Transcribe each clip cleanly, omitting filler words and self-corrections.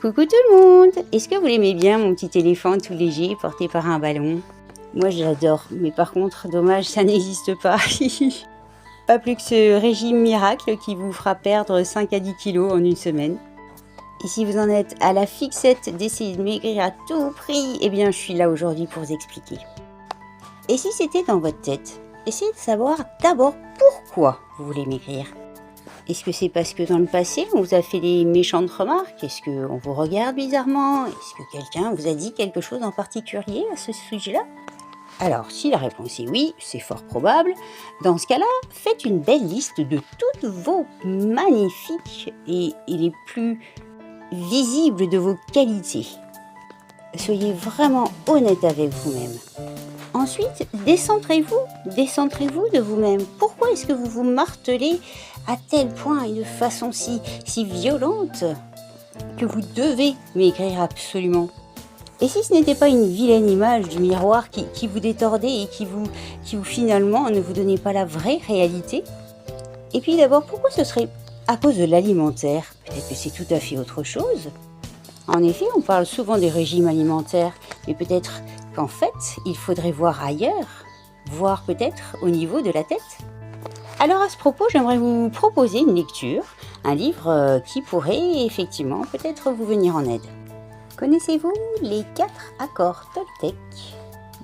Coucou tout le monde! Est-ce que vous l'aimez bien, mon petit éléphant tout léger porté par un ballon? Moi je l'adore, mais par contre, dommage, ça n'existe pas. Pas plus que ce régime miracle qui vous fera perdre 5 à 10 kilos en une semaine. Et si vous en êtes à la fixette d'essayer de maigrir à tout prix, eh bien je suis là aujourd'hui pour vous expliquer. Et si c'était dans votre tête, essayez de savoir d'abord pourquoi vous voulez maigrir. Est-ce que c'est parce que dans le passé, on vous a fait des méchantes remarques? Est-ce qu'on vous regarde bizarrement? Est-ce que quelqu'un vous a dit quelque chose en particulier à ce sujet-là? Alors, si la réponse est oui, c'est fort probable. Dans ce cas-là, faites une belle liste de toutes vos magnifiques et les plus visibles de vos qualités. Soyez vraiment honnête avec vous-même. Ensuite, décentrez-vous de vous-même. Pourquoi est-ce que vous vous martelez à tel point et de façon si violente que vous devez maigrir absolument? Et si ce n'était pas une vilaine image du miroir qui vous détordait et qui vous finalement ne vous donnait pas la vraie réalité? Et puis d'abord, pourquoi ce serait à cause de l'alimentaire? Peut-être que c'est tout à fait autre chose. En effet, on parle souvent des régimes alimentaires, mais peut-être qu'en fait, il faudrait voir ailleurs, voir peut-être au niveau de la tête. Alors à ce propos, j'aimerais vous proposer une lecture, un livre qui pourrait effectivement peut-être vous venir en aide. Connaissez-vous les 4 accords Toltec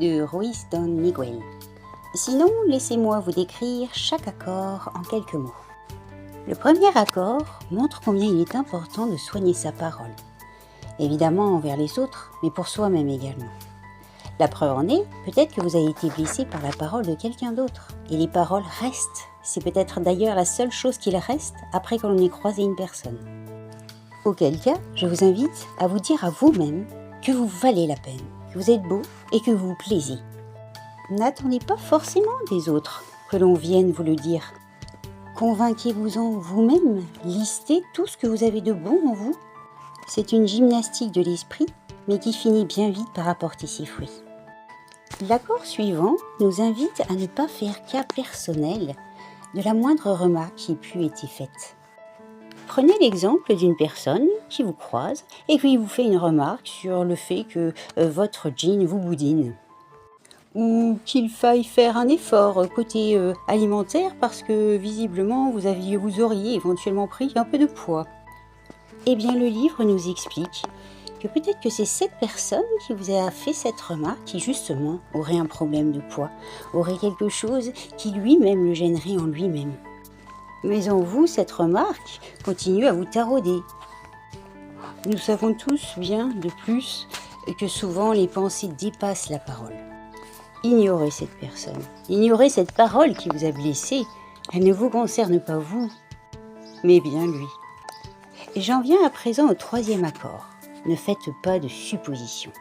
de Ruiz Don Miguel? Sinon, laissez-moi vous décrire chaque accord en quelques mots. Le premier accord montre combien il est important de soigner sa parole. Évidemment envers les autres, mais pour soi-même également. La preuve en est, peut-être que vous avez été blessé par la parole de quelqu'un d'autre. Et les paroles restent. C'est peut-être d'ailleurs la seule chose qu'il reste après qu'on ait croisé une personne. Auquel cas, je vous invite à vous dire à vous-même que vous valez la peine, que vous êtes beau et que vous vous plaisez. N'attendez pas forcément des autres que l'on vienne vous le dire. Convainquez-vous-en vous-même, listez tout ce que vous avez de bon en vous. C'est une gymnastique de l'esprit, mais qui finit bien vite par apporter ses fruits. L'accord suivant nous invite à ne pas faire cas personnel de la moindre remarque qui ait pu être faite. Prenez l'exemple d'une personne qui vous croise et qui vous fait une remarque sur le fait que votre jean vous boudine. Ou qu'il faille faire un effort côté alimentaire parce que visiblement vous auriez éventuellement pris un peu de poids. Eh bien le livre nous explique que peut-être que c'est cette personne qui vous a fait cette remarque qui justement aurait un problème de poids, aurait quelque chose qui lui-même le gênerait en lui-même. Mais en vous, cette remarque continue à vous tarauder. Nous savons tous bien de plus que souvent les pensées dépassent la parole. Ignorez cette personne, ignorez cette parole qui vous a blessé. Elle ne vous concerne pas vous, mais bien lui. Et j'en viens à présent au troisième accord. Ne faites pas de suppositions.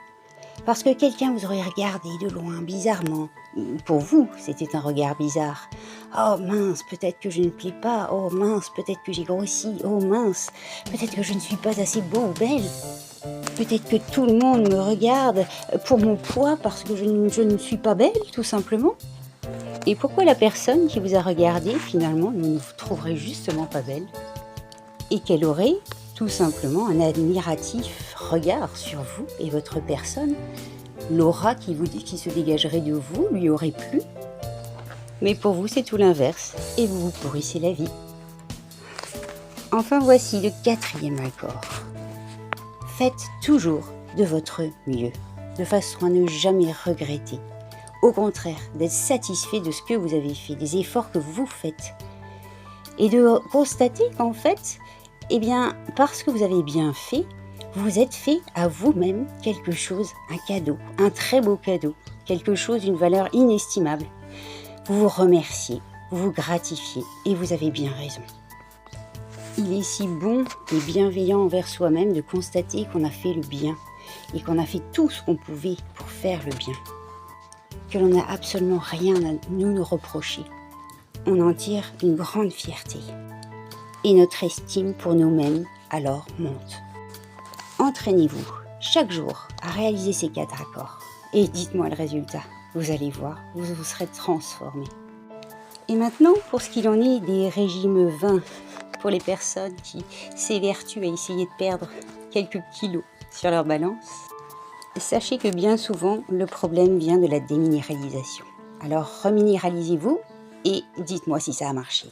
Parce que quelqu'un vous aurait regardé de loin, bizarrement. Pour vous, c'était un regard bizarre. Oh mince, peut-être que je ne plais pas. Oh mince, peut-être que j'ai grossi. Oh mince, peut-être que je ne suis pas assez beau ou belle. Peut-être que tout le monde me regarde pour mon poids parce que je ne suis pas belle, tout simplement. Et pourquoi la personne qui vous a regardé, finalement, ne vous trouverait justement pas belle? Et qu'elle aurait tout simplement un admiratif regard sur vous et votre personne. L'aura qui se dégagerait de vous lui aurait plu. Mais pour vous, c'est tout l'inverse et vous vous pourrissez la vie. Enfin, voici le 4e accord. Faites toujours de votre mieux, de façon à ne jamais regretter. Au contraire, d'être satisfait de ce que vous avez fait, des efforts que vous faites. Et de constater qu'en fait, eh bien, parce que vous avez bien fait, vous vous êtes fait à vous-même quelque chose, un cadeau, un très beau cadeau, quelque chose d'une valeur inestimable. Vous vous remerciez, vous vous gratifiez et vous avez bien raison. Il est si bon et bienveillant envers soi-même de constater qu'on a fait le bien et qu'on a fait tout ce qu'on pouvait pour faire le bien. Que l'on n'a absolument rien à nous reprocher. On en tire une grande fierté. Et notre estime pour nous-mêmes alors monte. Entraînez-vous chaque jour à réaliser ces 4 accords et dites-moi le résultat. Vous allez voir, vous vous serez transformé. Et maintenant, pour ce qu'il en est des régimes vains, pour les personnes qui s'évertuent à essayer de perdre quelques kilos sur leur balance. Sachez que bien souvent, le problème vient de la déminéralisation. Alors reminéralisez-vous et dites-moi si ça a marché.